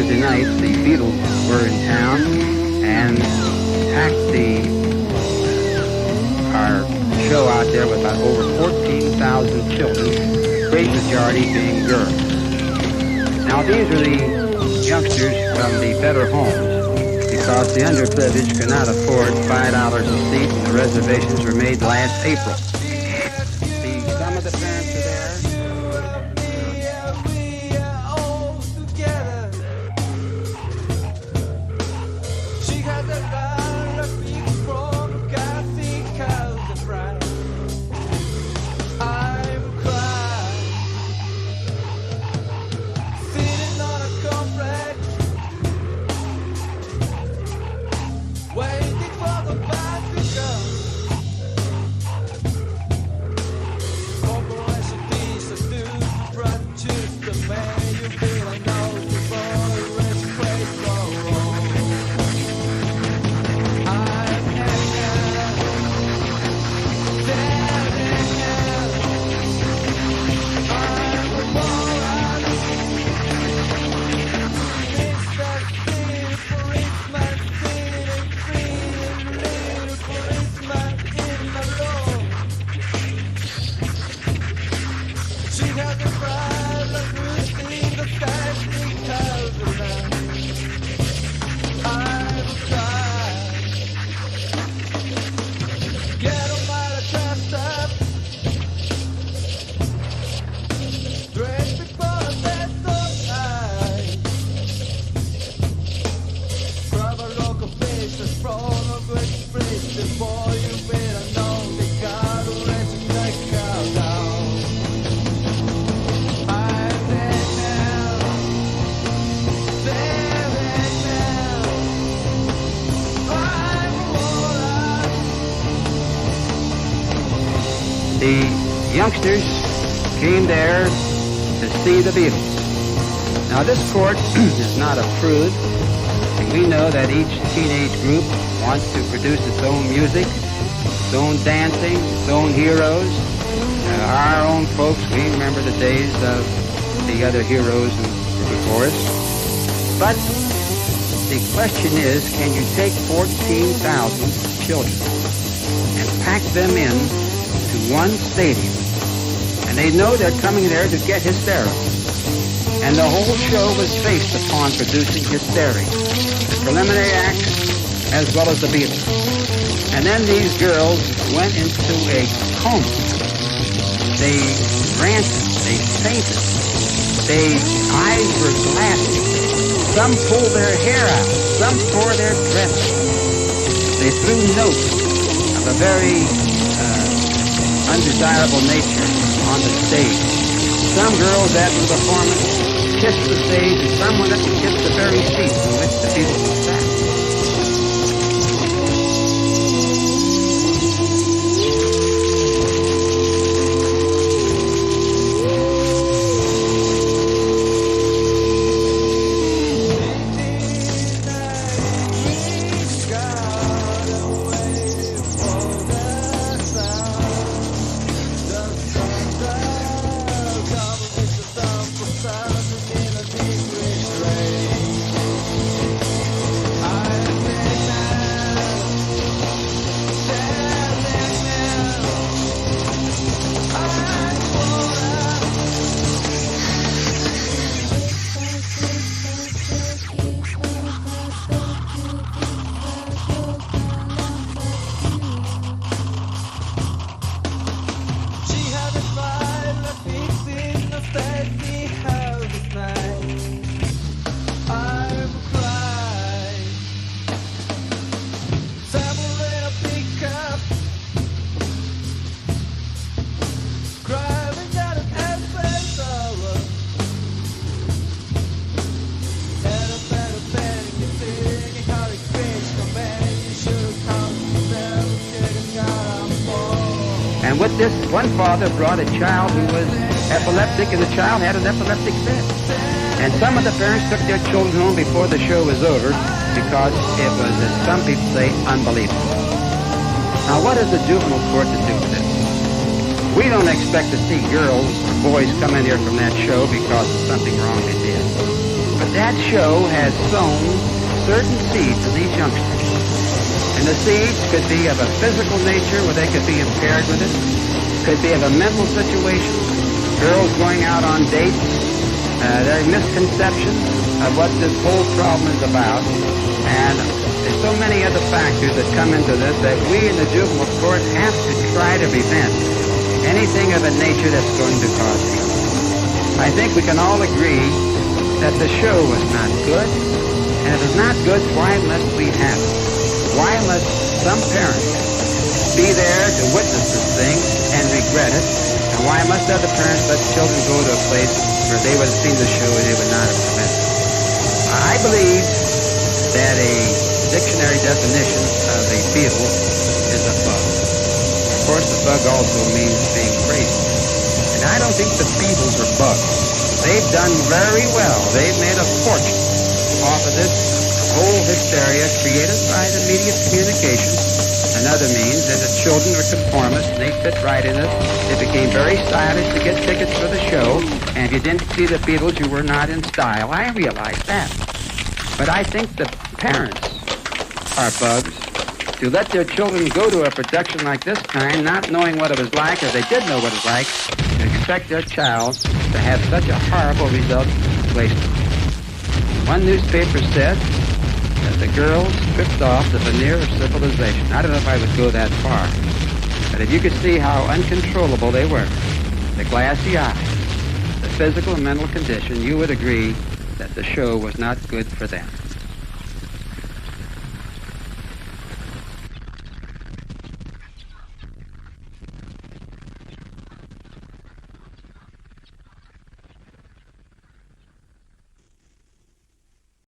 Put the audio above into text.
Thursday night, the Beatles were in town and packed our show out there with about over 14,000 children, the great majority being girls. Now these are the youngsters from the better homes, because the underprivileged could not afford $5 a seat, and the reservations were made last April. Some of the parents are there. The youngsters came there to see the Beatles. Now this court is not a prude, and we know that each teenage group wants to produce its own music, its own dancing, its own heroes. Our own folks, we remember the days of the other heroes who were before us. But the question is, can you take 14,000 children and pack them in to one stadium? And they know they're coming there to get hysteria. And the whole show was based upon producing hysteria. The preliminary act as well as the Beatles. And then these girls went into a coma. They ranted, they fainted, their eyes were glassy. Some pulled their hair out, some tore their dresses. They threw notes of a very undesirable nature on the stage. Some girls after the performance kissed the stage, and some went up and kissed the very seats in which the Beatles sat. And with this, one father brought a child who was epileptic, and the child had an epileptic fit. And some of the parents took their children home before the show was over because it was, as some people say, unbelievable. Now, what is the juvenile court to do with this? We don't expect to see girls or boys come in here from that show because of something wrong they did. But that show has sown certain seeds in these youngsters. And the seeds could be of a physical nature where they could be impaired with it. Could be of a mental situation. Girls going out on dates. There are misconceptions of what this whole problem is about. And there's so many other factors that come into this that we in the juvenile court have to try to prevent anything of a nature that's going to cause trouble. I think we can all agree that the show was not good. And if it's not good, why must we have it? Why must some parents be there to witness this thing and regret it? And why must other parents let children go to a place where they would have seen the show and they would not have permitted it? I believe that a dictionary definition of a Beatle is a bug. Of course, the bug also means being crazy. And I don't think the Beatles are bugs. They've done very well. They've made a fortune off of this whole hysteria created by the media of communication and other means, that the children were conformists and they fit right in it. It became very stylish to get tickets for the show, and if you didn't see the Beatles, you were not in style. I realize that. But I think the parents are bugs to let their children go to a production like this kind, not knowing what it was like, or they did know what it was like, and expect their child to have such a horrible result wasted. One newspaper said that the girls stripped off the veneer of civilization. I don't know if I would go that far, but if you could see how uncontrollable they were, the glassy eyes, the physical and mental condition, you would agree that the show was not good for them.